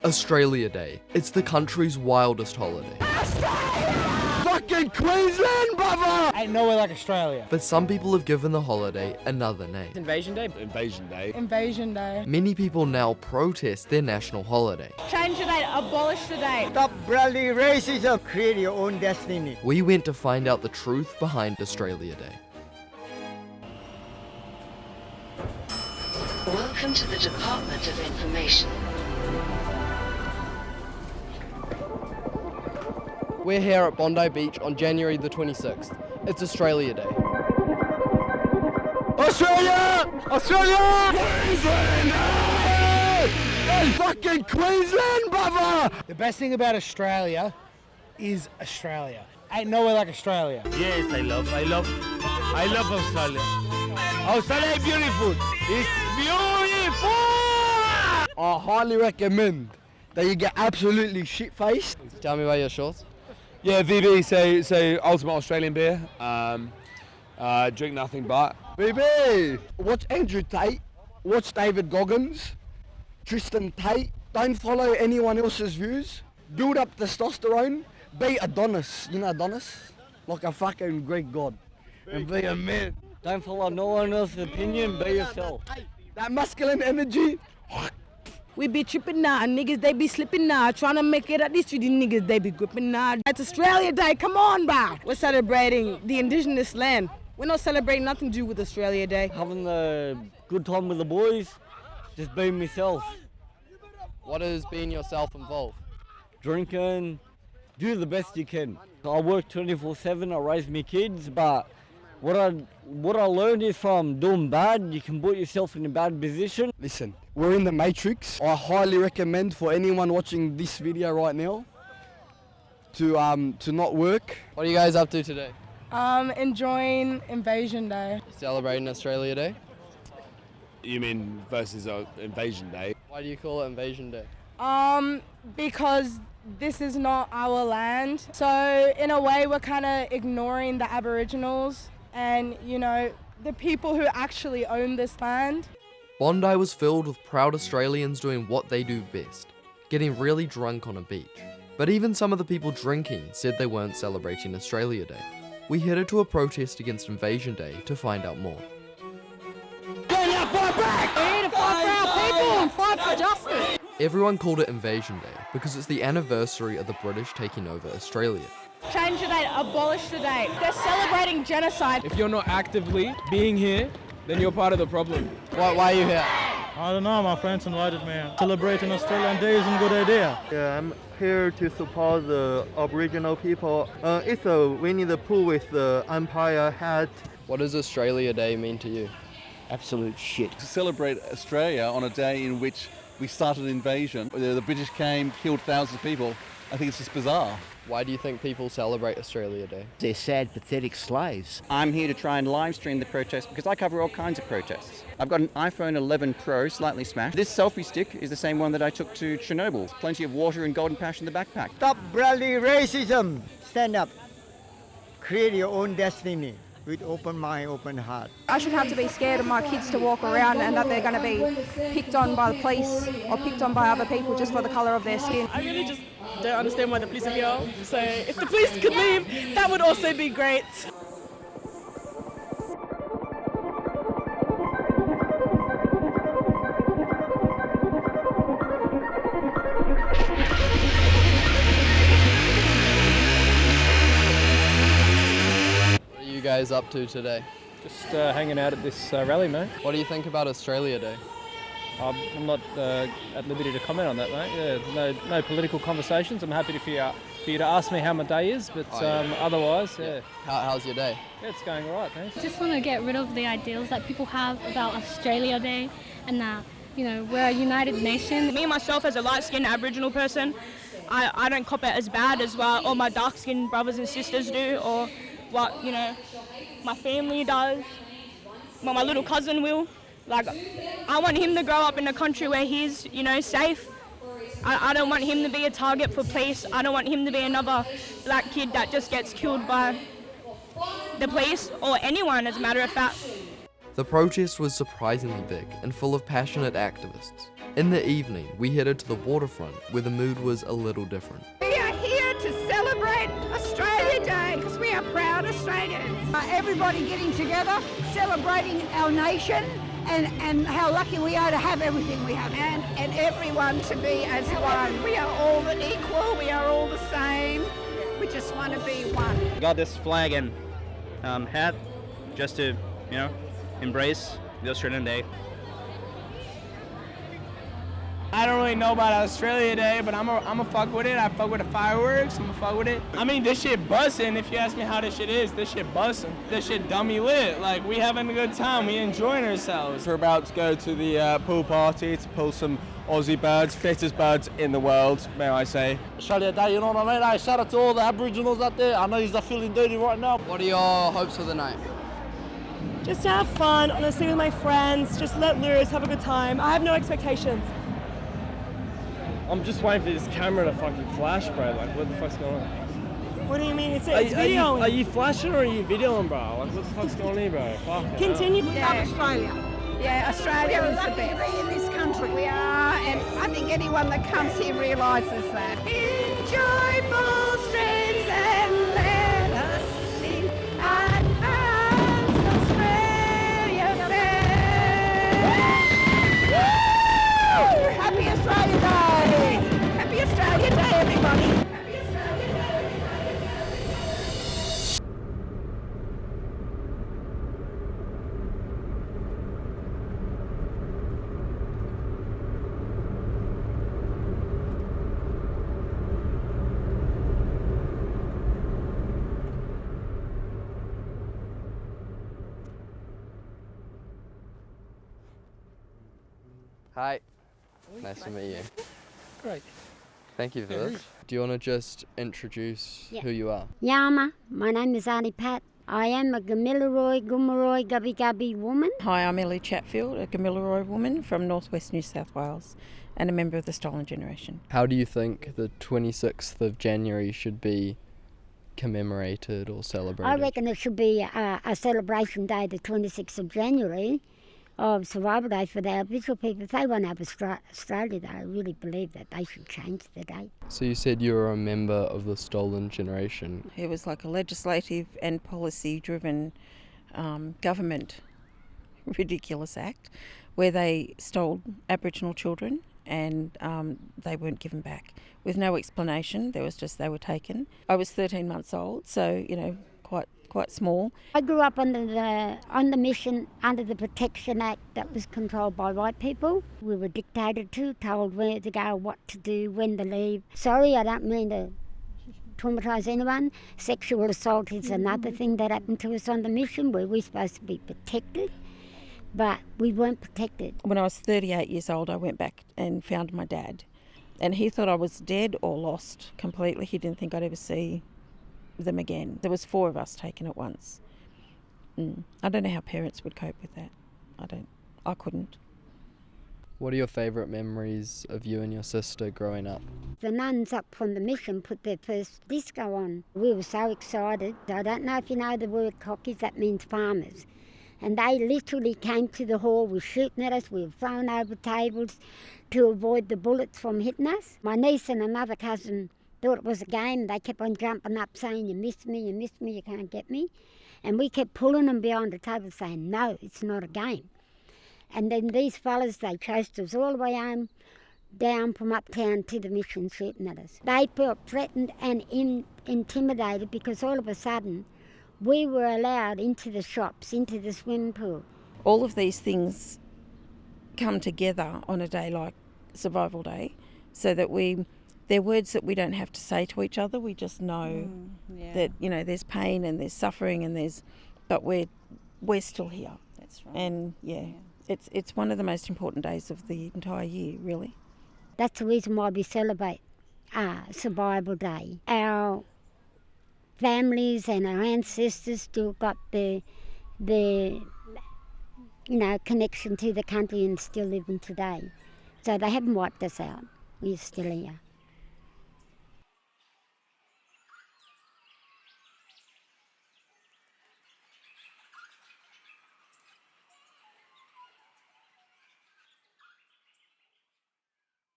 Australia Day. It's the country's wildest holiday. Fucking Queensland, brother! Ain't nowhere like Australia. But some people have given the holiday another name. Invasion Day. Invasion Day. Invasion Day. Many people now protest their national holiday. Change the date, abolish the date. Stop bloody racism. Create your own destiny. We went to find out the truth behind Australia Day. Welcome to the Department of Information. We're here at Bondi Beach on January the 26th. It's Australia Day. Australia! Australia! Queensland! Hey, fucking Queensland, brother! The best thing about Australia is Australia. Ain't nowhere like Australia. Yes, I love Australia. Australia is beautiful. It's beautiful! I highly recommend that you get absolutely shit-faced. Tell me about your shorts. Yeah, VB, so ultimate Australian beer. Drink nothing but. BB! Watch Andrew Tate, watch David Goggins, Tristan Tate. Don't follow anyone else's views. Build up testosterone. Be Adonis. You know Adonis? Like a fucking Greek god. And be a man. Don't follow no one else's opinion, be yourself. That masculine energy. We be tripping now, niggas they be slipping now. Trying to make it at least with the niggas they be gripping now. It's Australia Day, come on, bruh. We're celebrating the indigenous land. We're not celebrating nothing to do with Australia Day. Having a good time with the boys, just being myself. What has been yourself involved? Drinking, do the best you can. I work 24/7, I raise my kids, but what I learned is from doing bad, you can put yourself in a bad position. Listen, we're in the Matrix. I highly recommend for anyone watching this video right now to not work. What are you guys up to today? Enjoying Invasion Day. Celebrating Australia Day? You mean versus Invasion Day? Why do you call it Invasion Day? Because this is not our land. So in a way we're kind of ignoring the Aboriginals and, you know, the people who actually own this land. Bondi was filled with proud Australians doing what they do best, getting really drunk on a beach. But even some of the people drinking said they weren't celebrating Australia Day. We headed to a protest against Invasion Day to find out more. We need to fight for our people and fight for justice. Everyone called it Invasion Day because it's the anniversary of the British taking over Australia. Change the date, abolish the date. They're celebrating genocide. If you're not actively being here, then you're part of the problem. Why are you here? I don't know, my friends invited me. Celebrating Australian Day isn't a good idea. Yeah, I'm here to support the Aboriginal people. It's a Winnie the Pooh with the Empire hat. What does Australia Day mean to you? Absolute shit. To celebrate Australia on a day in which we started an invasion, the British came, killed thousands of people, I think it's just bizarre. Why do you think people celebrate Australia Day? They're sad, pathetic slaves. I'm here to try and live stream the protest because I cover all kinds of protests. I've got an iPhone 11 Pro, slightly smashed. This selfie stick is the same one that I took to Chernobyl. Plenty of water and golden pash in the backpack. Stop bloody racism. Stand up. Create your own destiny with open mind, open heart. I shouldn't have to be scared of my kids to walk around and that they're going to be picked on by the police or picked on by other people just for the colour of their skin. I really just don't understand why the police are here. So if the police could leave, that would also be great. What are you guys up to today? Just hanging out at this rally, mate. What do you think about Australia Day? I'm not at liberty to comment on that, mate. Yeah, no political conversations. I'm happy for you to ask me how my day is, but otherwise, yeah. How's your day? Yeah, it's going all right, thanks. I just want to get rid of the ideals that people have about Australia Day and that, you know, we're a united nation. Me myself as a light-skinned Aboriginal person, I don't cop it as bad as what all my dark-skinned brothers and sisters do, or what, you know, my family does, what my little cousin will. Like, I want him to grow up in a country where he's, you know, safe. I don't want him to be a target for police. I don't want him to be another black kid that just gets killed by the police or anyone, as a matter of fact. The protest was surprisingly big and full of passionate activists. In the evening, we headed to the waterfront where the mood was a little different. We are here to celebrate Australia Day because we are proud Australians. Everybody getting together, celebrating our nation and how lucky we are to have everything we have. And everyone to be as one. We are all equal, we are all the same. We just want to be one. Got this flag and hat just to, embrace the Australian Day. I don't really know about Australia Day, but I'm a fuck with it. I fuck with the fireworks. I'm a fuck with it. I mean, this shit bussin'. If you ask me how this shit is, this shit bussin'. This shit dummy lit. Like, we having a good time. We enjoying ourselves. We're about to go to the pool party to pull some Aussie birds, fittest birds in the world, may I say. Australia Day, you know what I mean? Hey, shout out to all the Aboriginals out there. I know you're feeling dirty right now. What are your hopes for the night? Just to have fun, honestly, with my friends. Just let loose, have a good time. I have no expectations. I'm just waiting for this camera to fucking flash, bro. Like, what the fuck's going on? What do you mean? It's videoing. Are you flashing or are you videoing, bro? Like, what the fuck's going on here, bro? Fuck. Continue. We love Australia. Yeah, Australia is the best. To be in this country. We are, and I think anyone that comes here realises that. In joyful strains and let us sing advance Australia Day. Happy Australia Day! Happy Australia Day, everybody! Hi. Nice to meet you. Great. Thank you for this. Do you want to just introduce who you are? Yama, my name is Auntie Pat. I am a Gamilaroi, Gumaroi, Gubby Gubby woman. Hi, I'm Ellie Chatfield, a Gamilaroi woman from northwest New South Wales and a member of the Stolen Generation. How do you think the 26th of January should be commemorated or celebrated? I reckon it should be a celebration day, the 26th of January, of Survival Day for the Aboriginal people. If they want to have Australia Day, I really believe that they should change the date. So you said you were a member of the Stolen Generation. It was like a legislative and policy-driven government ridiculous act where they stole Aboriginal children and they weren't given back with no explanation. There was just they were taken. I was 13 months old, so quite small. I grew up on the mission under the Protection Act that was controlled by white people. We were dictated to, told where to go, what to do, when to leave. Sorry, I don't mean to traumatise anyone. Sexual assault is another thing that happened to us on the mission where we're supposed to be protected, but we weren't protected. When I was 38 years old, I went back and found my dad. And he thought I was dead or lost completely. He didn't think I'd ever see them again. There was 4 of us taken at once. I don't know how parents would cope with that. I couldn't. What are your favourite memories of you and your sister growing up? The nuns up from the mission put their first disco on. We were so excited. I don't know if you know the word cockies, that means farmers. And they literally came to the hall, were shooting at us, we were thrown over tables to avoid the bullets from hitting us. My niece and another cousin thought it was a game. They kept on jumping up saying, you missed me, you can't get me. And we kept pulling them behind the table saying, no, it's not a game. And then these fellas, they chased us all the way home, down from uptown to the mission shooting at us. They felt threatened and intimidated because all of a sudden we were allowed into the shops, into the swimming pool. All of these things come together on a day like Survival Day so that they're words that we don't have to say to each other. We just know that, there's pain and there's suffering but we're still here. That's right. And it's one of the most important days of the entire year, really. That's the reason why we celebrate Survival Day. Our families and our ancestors still got the connection to the country and still living today. So they haven't wiped us out. We're still here.